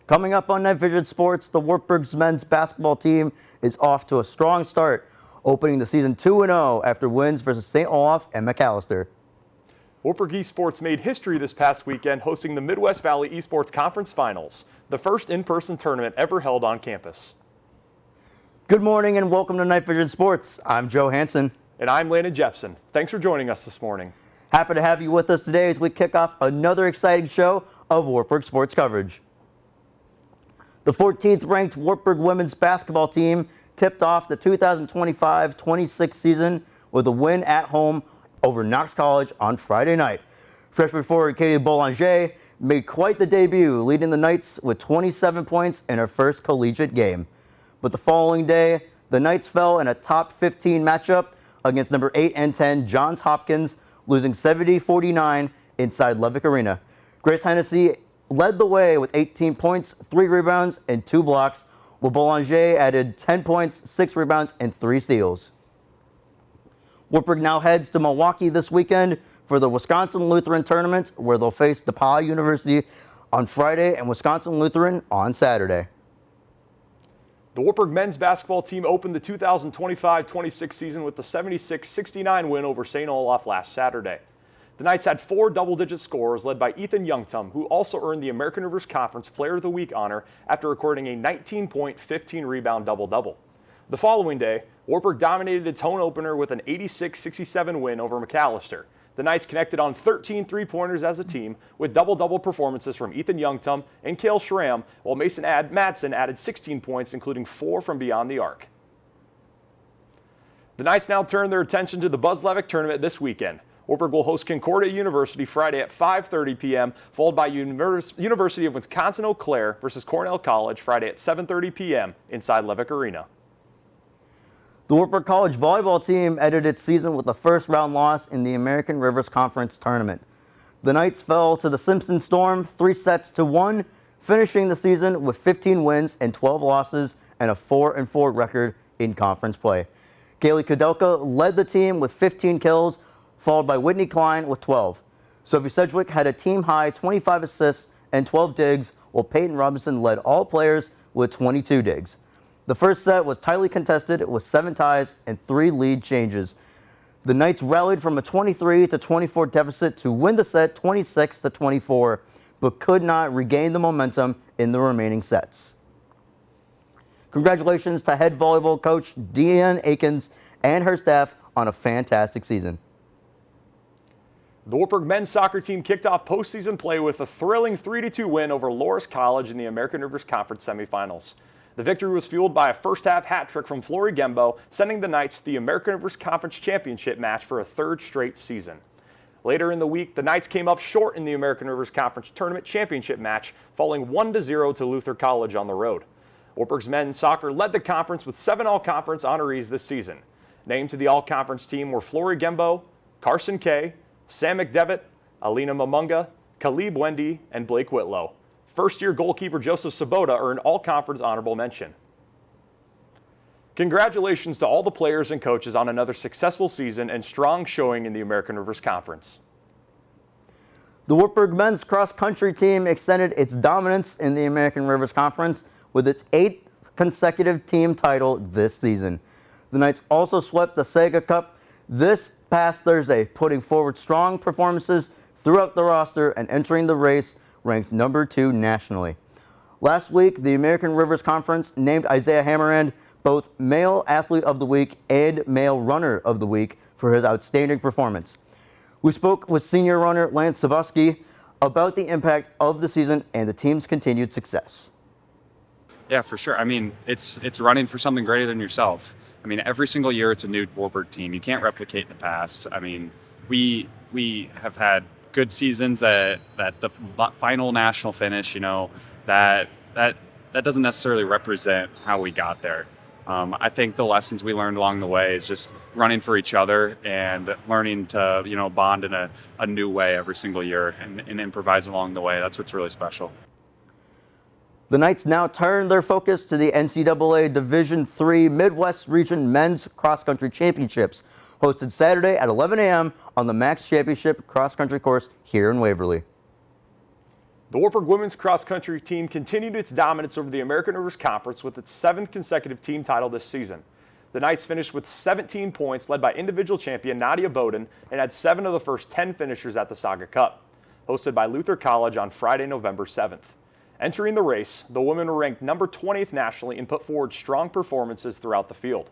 Coming up on Night Vision Sports, the Wartburg's men's basketball team is off to a strong start, opening the season 2-0 after wins versus St. Olaf and McAllister. Wartburg Esports made history this past weekend hosting the Midwest Valley Esports Conference Finals, the first in-person tournament ever held on campus. Good morning and welcome to Night Vision Sports. I'm Joe Hansen. And I'm Landon Jepson. Thanks for joining us this morning. Happy to have you with us today as we kick off another exciting show of Wartburg sports coverage. The 14th ranked Wartburg women's basketball team tipped off the 2025-26 season with a win at home over Knox College on Friday night. Freshman forward Katie Boulanger made quite the debut, leading the Knights with 27 points in her first collegiate game. But the following day, the Knights fell in a top 15 matchup against number 8 and 10 Johns Hopkins, losing 70-49 inside Levick Arena. Grace Hennessy led the way with 18 points, 3 rebounds, and 2 blocks, while Boulanger added 10 points, 6 rebounds, and 3 steals. Wartburg now heads to Milwaukee this weekend for the Wisconsin Lutheran Tournament, where they'll face DePauw University on Friday and Wisconsin Lutheran on Saturday. The Wartburg men's basketball team opened the 2025-26 season with the 76-69 win over St. Olaf last Saturday. The Knights had 4 double-digit scorers led by Ethan Youngtum, who also earned the American Rivers Conference Player of the Week honor after recording a 19-point, 15-rebound double-double. The following day, Wartburg dominated its home opener with an 86-67 win over McAllister. The Knights connected on 13 three-pointers as a team with double-double performances from Ethan Youngtum and Cale Schramm, while Mason Madsen added 16 points, including 4 from beyond the arc. The Knights now turn their attention to the Buzz Levick tournament this weekend. Wartburg will host Concordia University Friday at 5:30 p.m., followed by University of Wisconsin-Eau Claire versus Cornell College Friday at 7:30 p.m. inside Levick Arena. The Wartburg College volleyball team ended its season with a first-round loss in the American Rivers Conference tournament. The Knights fell to the Simpson Storm 3-1, finishing the season with 15 wins and 12 losses and a 4-4 record in conference play. Kaylee Kudelka led the team with 15 kills, followed by Whitney Klein with 12. Sophie Sedgwick had a team-high 25 assists and 12 digs, while Peyton Robinson led all players with 22 digs. The first set was tightly contested with 7 ties and 3 lead changes. The Knights rallied from a 23-24 deficit to win the set 26-24, but could not regain the momentum in the remaining sets. Congratulations to head volleyball coach Deanne Akins and her staff on a fantastic season. The Wartburg men's soccer team kicked off postseason play with a thrilling 3-2 win over Loras College in the American Rivers Conference semifinals. The victory was fueled by a first-half hat trick from Flory Gembo, sending the Knights to the American Rivers Conference Championship match for a 3rd straight season. Later in the week, the Knights came up short in the American Rivers Conference Tournament Championship match, falling 1-0 to Luther College on the road. Wartburg's men's soccer led the conference with 7 all-conference honorees this season. Named to the all-conference team were Flory Gembo, Carson Kay, Sam McDevitt, Alina Mamunga, Khalib Wendy, and Blake Whitlow. First-year goalkeeper Joseph Sabota earned all-conference honorable mention. Congratulations to all the players and coaches on another successful season and strong showing in the American Rivers Conference. The Wartburg men's cross-country team extended its dominance in the American Rivers Conference with its 8th consecutive team title this season. The Knights also swept the Sega Cup this past Thursday, putting forward strong performances throughout the roster and entering the race ranked number 2 nationally. Last week, the American Rivers Conference named Isaiah Hammerand both Male Athlete of the Week and Male Runner of the Week for his outstanding performance. We spoke with senior runner Lance Savosky about the impact of the season and the team's continued success. Yeah, for sure. I mean, it's running for something greater than yourself. I mean, every single year it's a new Wartburg team. You can't replicate the past. I mean, we have had good seasons that the final national finish, you know, that doesn't necessarily represent how we got there. I think the lessons we learned along the way is just running for each other and learning to, you know, bond in a new way every single year and improvise along the way. That's what's really special. The Knights now turn their focus to the NCAA Division III Midwest Region Men's Cross Country Championships, hosted Saturday at 11 a.m. on the Max Championship Cross Country course here in Waverly. The Wartburg women's cross country team continued its dominance over the American Rivers Conference with its 7th consecutive team title this season. The Knights finished with 17 points, led by individual champion Nadia Bowden, and had 7 of the first 10 finishers at the Saga Cup, hosted by Luther College on Friday, November 7th. Entering the race, the women were ranked number 20th nationally and put forward strong performances throughout the field.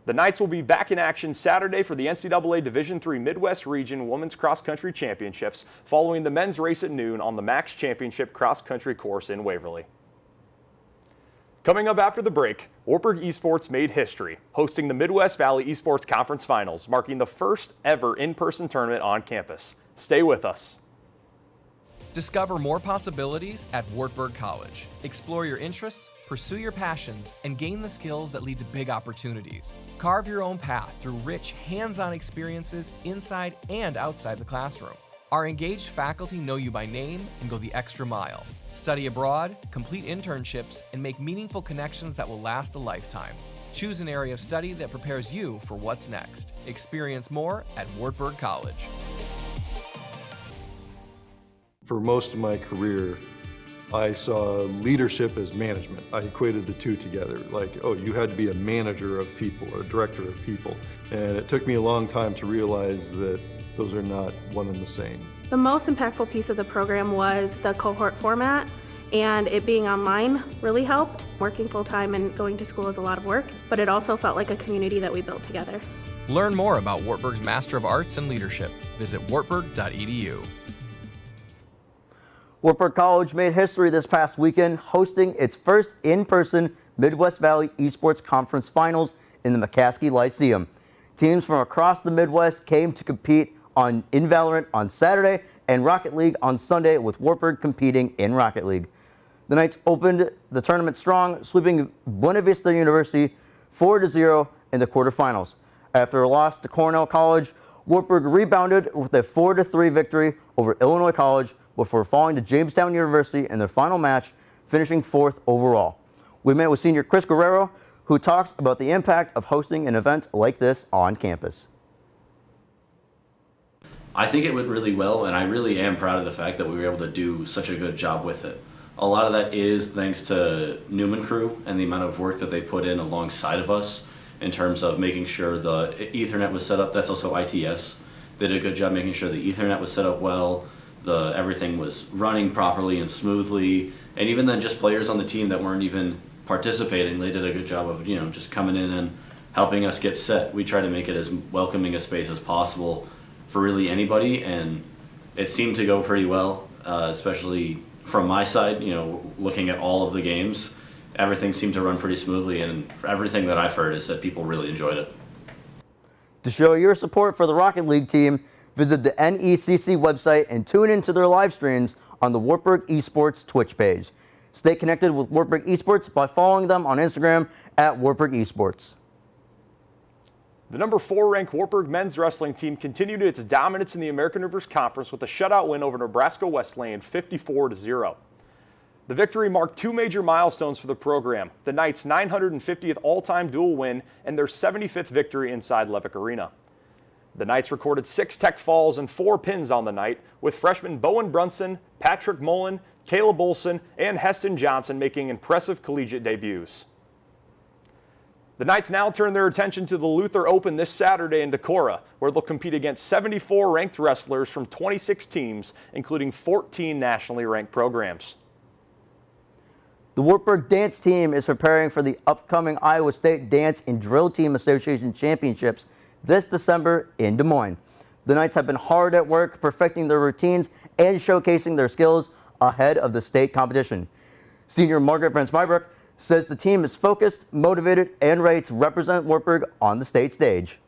The Knights will be back in action Saturday for the NCAA Division III Midwest Region Women's Cross Country Championships, following the men's race at noon on the Max Championship Cross Country course in Waverly. Coming up after the break, Wartburg Esports made history, hosting the Midwest Valley Esports Conference Finals, marking the first ever in-person tournament on campus. Stay with us. Discover more possibilities at Wartburg College. Explore your interests, pursue your passions, and gain the skills that lead to big opportunities. Carve your own path through rich, hands-on experiences inside and outside the classroom. Our engaged faculty know you by name and go the extra mile. Study abroad, complete internships, and make meaningful connections that will last a lifetime. Choose an area of study that prepares you for what's next. Experience more at Wartburg College. For most of my career, I saw leadership as management. I equated the two together, like, oh, you had to be a manager of people or a director of people. And it took me a long time to realize that those are not one and the same. The most impactful piece of the program was the cohort format, and it being online really helped. Working full-time and going to school is a lot of work, but it also felt like a community that we built together. Learn more about Wartburg's Master of Arts and Leadership. Visit wartburg.edu. Wartburg College made history this past weekend, hosting its first in-person Midwest Valley Esports Conference Finals in the McCaskey Lyceum. Teams from across the Midwest came to compete in Valorant on Saturday and Rocket League on Sunday, with Wartburg competing in Rocket League. The Knights opened the tournament strong, sweeping Buena Vista University 4-0 in the quarterfinals. After a loss to Cornell College, Wartburg rebounded with a 4-3 victory over Illinois College before falling to Jamestown University in their final match, finishing 4th overall. We met with senior Chris Guerrero, who talks about the impact of hosting an event like this on campus. I think it went really well, and I really am proud of the fact that we were able to do such a good job with it. A lot of that is thanks to Newman Crew and the amount of work that they put in alongside of us in terms of making sure the Ethernet was set up. That's also ITS. They did a good job making sure the Ethernet was set up well, everything was running properly and smoothly, and even then just players on the team that weren't even participating, they did a good job of, just coming in and helping us get set. We try to make it as welcoming a space as possible for really anybody, and it seemed to go pretty well, especially from my side, looking at all of the games. Everything seemed to run pretty smoothly, and everything that I've heard is that people really enjoyed it. To show your support for the Rocket League team, visit the NECC website and tune into their live streams on the Wartburg Esports Twitch page. Stay connected with Wartburg Esports by following them on Instagram at Wartburg Esports. The number 4 ranked Wartburg men's wrestling team continued its dominance in the American Rivers Conference with a shutout win over Nebraska Wesleyan 54-0. The victory marked 2 major milestones for the program: the Knights' 950th all-time dual win and their 75th victory inside Levick Arena. The Knights recorded 6 tech falls and 4 pins on the night, with freshmen Bowen Brunson, Patrick Mullen, Caleb Olson, and Heston Johnson making impressive collegiate debuts. The Knights now turn their attention to the Luther Open this Saturday in Decorah, where they'll compete against 74 ranked wrestlers from 26 teams, including 14 nationally ranked programs. The Wartburg dance team is preparing for the upcoming Iowa State Dance and Drill Team Association Championships this December in Des Moines. The Knights have been hard at work perfecting their routines and showcasing their skills ahead of the state competition. Senior Margaret Van Smybrook says the team is focused, motivated, and ready to represent Wartburg on the state stage.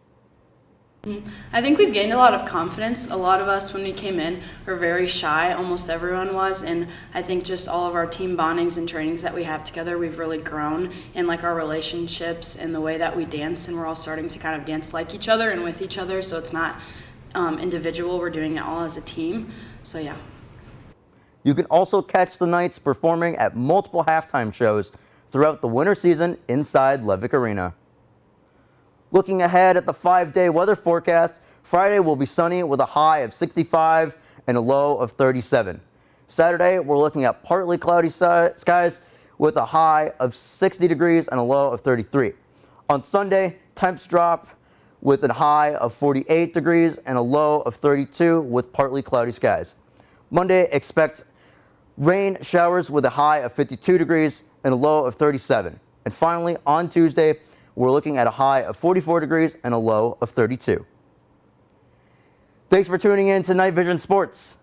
I think we've gained a lot of confidence. A lot of us, when we came in, were very shy. Almost everyone was, and I think just all of our team bondings and trainings that we have together, we've really grown in our relationships and the way that we dance, and we're all starting to kind of dance like each other and with each other, so it's not individual. We're doing it all as a team. So yeah. You can also catch the Knights performing at multiple halftime shows throughout the winter season inside Levick Arena. Looking ahead at the 5-day weather forecast, Friday will be sunny with a high of 65 and a low of 37. Saturday, we're looking at partly cloudy skies with a high of 60 degrees and a low of 33. On Sunday, temps drop with a high of 48 degrees and a low of 32 with partly cloudy skies. Monday, expect rain showers with a high of 52 degrees and a low of 37. And finally, on Tuesday, we're looking at a high of 44 degrees and a low of 32. Thanks for tuning in to Night Vision Sports.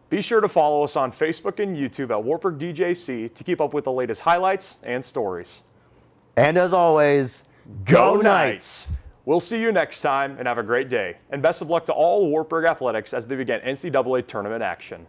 Be sure to follow us on Facebook and YouTube at Wartburg DJC to keep up with the latest highlights and stories. And as always, go Knights! We'll see you next time and have a great day. And best of luck to all Wartburg athletics as they begin NCAA tournament action.